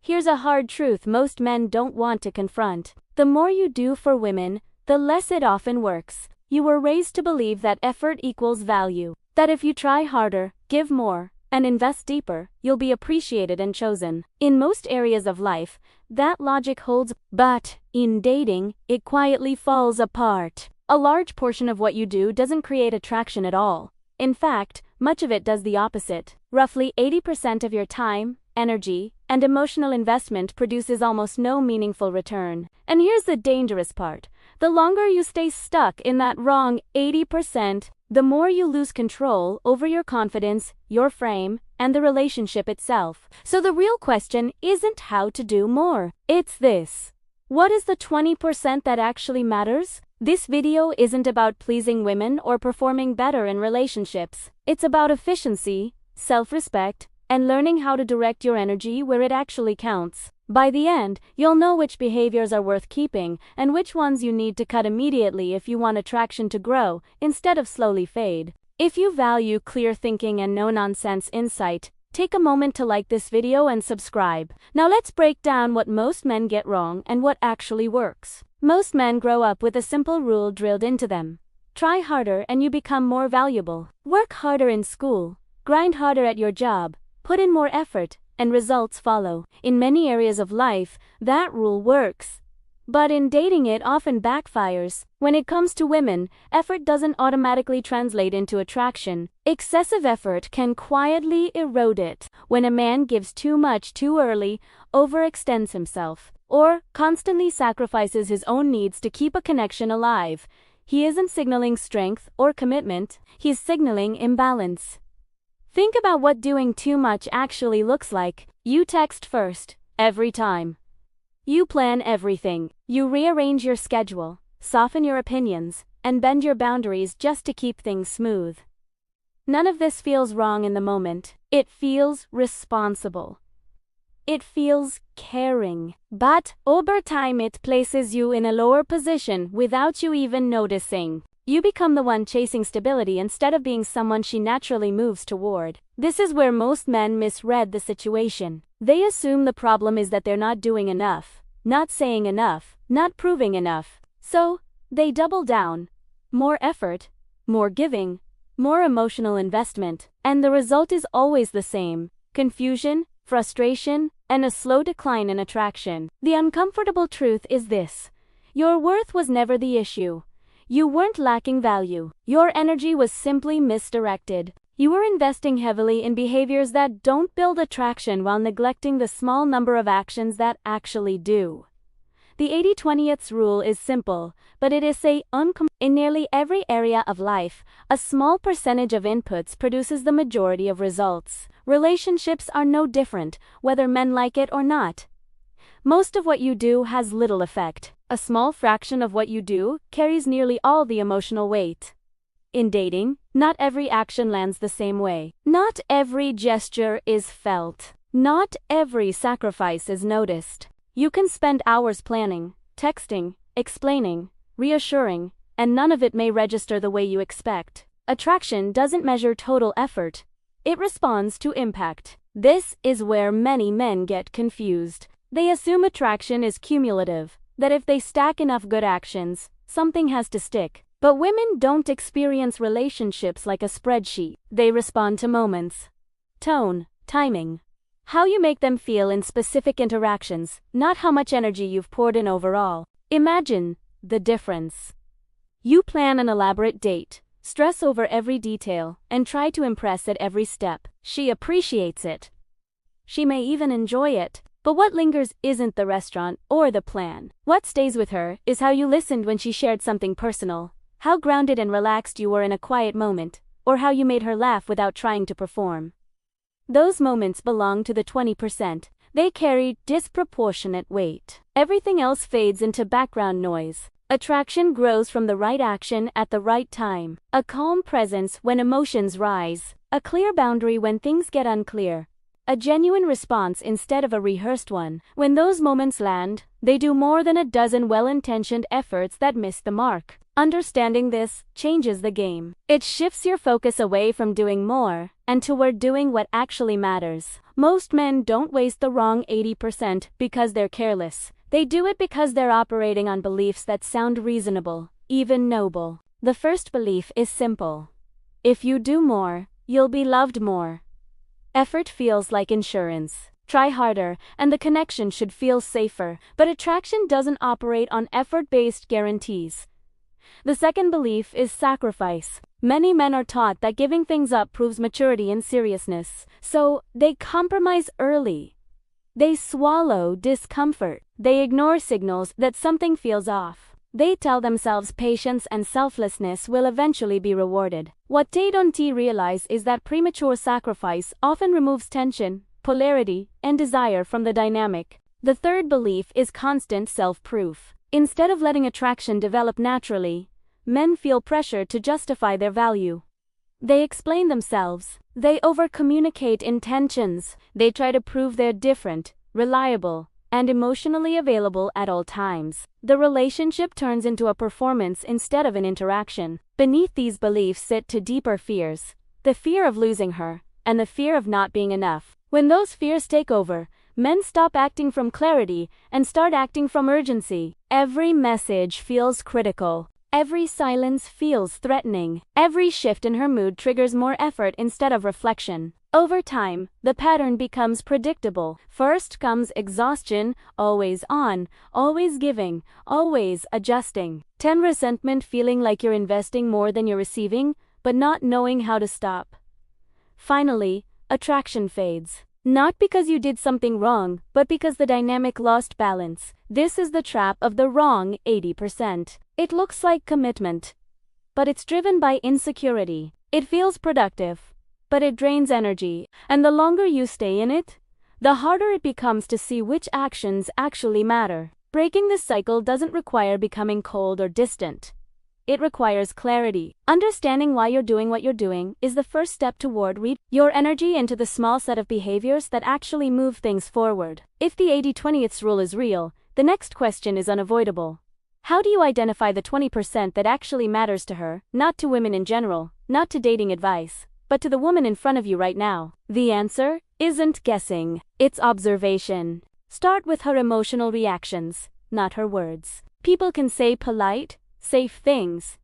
Here's a hard truth most men don't want to confront. The more you do for women, the less it often works. You were raised to believe that effort equals value, that if you try harder, give more, and invest deeper, you'll be appreciated and chosen. In most areas of life, that logic holds, but in dating, it quietly falls apart. A large portion of what you do doesn't create attraction at all. In fact, much of it does the opposite. Roughly 80% of your time, energy, and emotional investment produces almost no meaningful return. And here's the dangerous part. The longer you stay stuck in that wrong 80%, the more you lose control over your confidence, your frame, and the relationship itself. So the real question isn't how to do more. It's this. What is the 20% that actually matters? This video isn't about pleasing women or performing better in relationships. It's about efficiency, self-respect, and learning how to direct your energy where it actually counts. By the end, you'll know which behaviors are worth keeping and which ones you need to cut immediately if you want attraction to grow instead of slowly fade. If you value clear thinking and no-nonsense insight, take a moment to like this video and subscribe. Now let's break down what most men get wrong and what actually works. Most men grow up with a simple rule drilled into them. Try harder and you become more valuable. Work harder in school, grind harder at your job, put in more effort, and results follow. In many areas of life, that rule works. But in dating it often backfires. When it comes to women, effort doesn't automatically translate into attraction. Excessive effort can quietly erode it. When a man gives too much too early, overextends himself, or constantly sacrifices his own needs to keep a connection alive, he isn't signaling strength or commitment, he's signaling imbalance. Think about what doing too much actually looks like. You text first, every time. You plan everything. You rearrange your schedule, soften your opinions, and bend your boundaries just to keep things smooth. None of this feels wrong in the moment. It feels responsible. It feels caring. But over time it places you in a lower position without you even noticing. You become the one chasing stability instead of being someone she naturally moves toward. This is where most men misread the situation. They assume the problem is that they're not doing enough, not saying enough, not proving enough. So, they double down. More effort, more giving, more emotional investment. And the result is always the same: confusion, frustration, and a slow decline in attraction. The uncomfortable truth is this: your worth was never the issue. You weren't lacking value. Your energy was simply misdirected. You were investing heavily in behaviors that don't build attraction while neglecting the small number of actions that actually do. The 80-20th rule is simple, but it is in nearly every area of life, a small percentage of inputs produces the majority of results. Relationships are no different, whether men like it or not. Most of what you do has little effect. A small fraction of what you do carries nearly all the emotional weight. In dating, not every action lands the same way. Not every gesture is felt. Not every sacrifice is noticed. You can spend hours planning, texting, explaining, reassuring, and none of it may register the way you expect. Attraction doesn't measure total effort. It responds to impact. This is where many men get confused. They assume attraction is cumulative, that if they stack enough good actions, something has to stick. But women don't experience relationships like a spreadsheet. They respond to moments, tone, timing, how you make them feel in specific interactions, not how much energy you've poured in overall. Imagine the difference. You plan an elaborate date, stress over every detail, and try to impress at every step. She appreciates it. She may even enjoy it. But what lingers isn't the restaurant or the plan. What stays with her is how you listened when she shared something personal, how grounded and relaxed you were in a quiet moment, or how you made her laugh without trying to perform. Those moments belong to the 20%. They carry disproportionate weight. Everything else fades into background noise. Attraction grows from the right action at the right time. A calm presence when emotions rise. A clear boundary when things get unclear. A genuine response instead of a rehearsed one. When those moments land, they do more than a dozen well-intentioned efforts that miss the mark. Understanding this changes the game. It shifts your focus away from doing more and toward doing what actually matters. Most men don't waste the wrong 80% because they're careless. They do it because they're operating on beliefs that sound reasonable, even noble. The first belief is simple. If you do more, you'll be loved more. Effort feels like insurance. Try harder, and the connection should feel safer, but attraction doesn't operate on effort-based guarantees. The second belief is sacrifice. Many men are taught that giving things up proves maturity and seriousness, so they compromise early. They swallow discomfort. They ignore signals that something feels off. They tell themselves patience and selflessness will eventually be rewarded. What they don't realize is that premature sacrifice often removes tension, polarity, and desire from the dynamic. The third belief is constant self-proof. Instead of letting attraction develop naturally, men feel pressure to justify their value. They explain themselves. They over-communicate intentions. They try to prove they're different, reliable, and emotionally available at all times. The relationship turns into a performance instead of an interaction. Beneath these beliefs sit two deeper fears: the fear of losing her, and the fear of not being enough. When those fears take over, men stop acting from clarity and start acting from urgency. Every message feels critical. Every silence feels threatening. Every shift in her mood triggers more effort instead of reflection. Over time, the pattern becomes predictable. First comes exhaustion, always on, always giving, always adjusting. 10 resentment, feeling like you're investing more than you're receiving, but not knowing how to stop. Finally, attraction fades. Not because you did something wrong, but because the dynamic lost balance. This is the trap of the wrong 80%. It looks like commitment, but it's driven by insecurity. It feels productive, but it drains energy. And the longer you stay in it, the harder it becomes to see which actions actually matter. Breaking this cycle doesn't require becoming cold or distant. It requires clarity. Understanding why you're doing what you're doing is the first step toward your energy into the small set of behaviors that actually move things forward. If the 80-20th rule is real, the next question is unavoidable. How do you identify the 20% that actually matters to her, not to women in general, not to dating advice, but to the woman in front of you right now? The answer isn't guessing, it's observation. Start with her emotional reactions, not her words. People can say polite, safe things.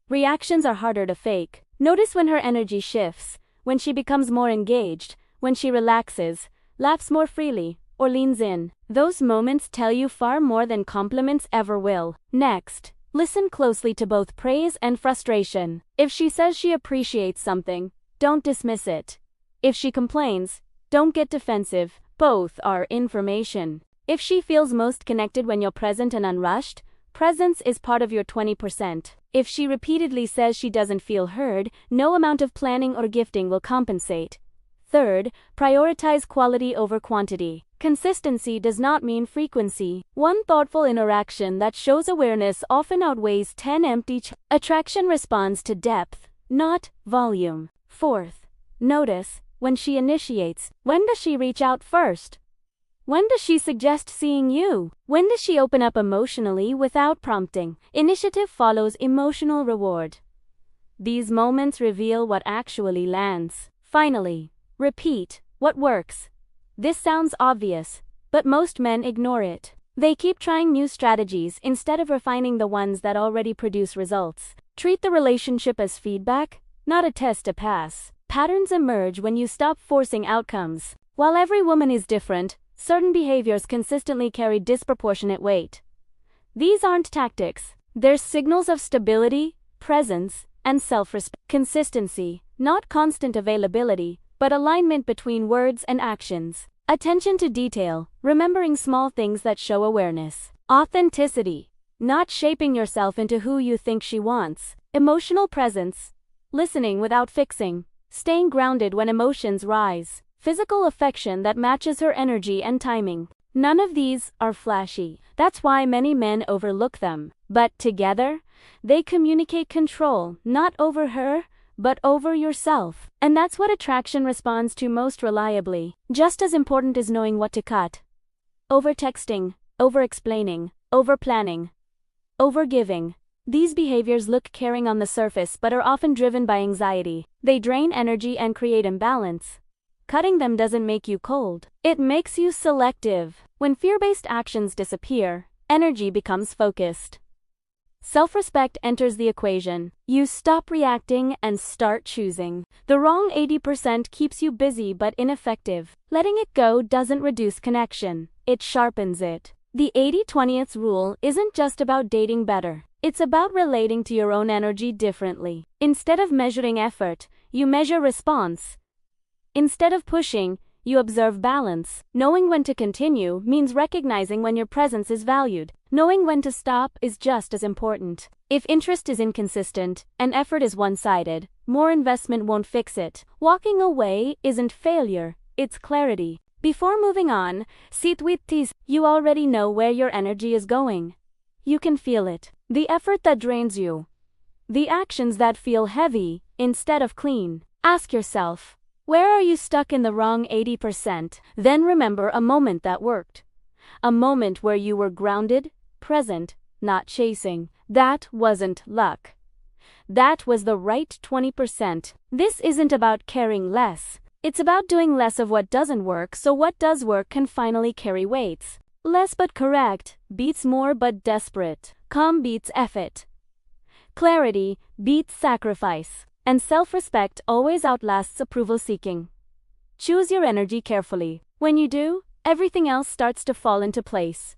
Reactions are harder to fake. Notice when her energy shifts, when she becomes more engaged, when she relaxes, laughs more freely, or leans in. Those moments tell you far more than compliments ever will. Next, listen closely to both praise and frustration. If she says she appreciates something, don't dismiss it. If she complains, don't get defensive. Both are information. If she feels most connected when you're present and unrushed, presence is part of your 20%. If she repeatedly says she doesn't feel heard, no amount of planning or gifting will compensate. Third, prioritize quality over quantity. Consistency does not mean frequency. One thoughtful interaction that shows awareness often outweighs 10 empty attraction responds to depth, not volume. Fourth, notice when she initiates. When does she reach out first? When does she suggest seeing you? When does she open up emotionally without prompting? Initiative follows emotional reward. These moments reveal what actually lands. Finally, repeat what works. This sounds obvious, but most men ignore it. They keep trying new strategies instead of refining the ones that already produce results. Treat the relationship as feedback, not a test to pass. Patterns emerge when you stop forcing outcomes. While every woman is different, certain behaviors consistently carry disproportionate weight. These aren't tactics. They're signals of stability, presence, and self-respect. Consistency, not constant availability, but alignment between words and actions. Attention to detail, remembering small things that show awareness. Authenticity, not shaping yourself into who you think she wants. Emotional presence, listening without fixing, staying grounded when emotions rise. Physical affection that matches her energy and timing. None of these are flashy. That's why many men overlook them. But together, they communicate control, not over her, but over yourself. And that's what attraction responds to most reliably. Just as important is knowing what to cut. Over-texting, over-explaining, over-planning, over-giving. These behaviors look caring on the surface but are often driven by anxiety. They drain energy and create imbalance. Cutting them doesn't make you cold. It makes you selective. When fear-based actions disappear, energy becomes focused. Self-respect enters the equation. You stop reacting and start choosing. The wrong 80% keeps you busy but ineffective. Letting it go doesn't reduce connection. It sharpens it. The 80/20 rule isn't just about dating better. It's about relating to your own energy differently. Instead of measuring effort, you measure response. Instead of pushing, you observe balance. Knowing when to continue means recognizing when your presence is valued. Knowing when to stop is just as important. If interest is inconsistent and effort is one-sided, more investment won't fix it. Walking away isn't failure, it's clarity. Before moving on, sit with this. You already know where your energy is going. You can feel it. The effort that drains you. The actions that feel heavy instead of clean. Ask yourself, where are you stuck in the wrong 80%? Then remember a moment that worked. A moment where you were grounded, present, not chasing. That wasn't luck. That was the right 20%. This isn't about caring less. It's about doing less of what doesn't work so what does work can finally carry weights. Less but correct beats more but desperate. Calm beats effort. Clarity beats sacrifice. And self-respect always outlasts approval-seeking. Choose your energy carefully. When you do, everything else starts to fall into place.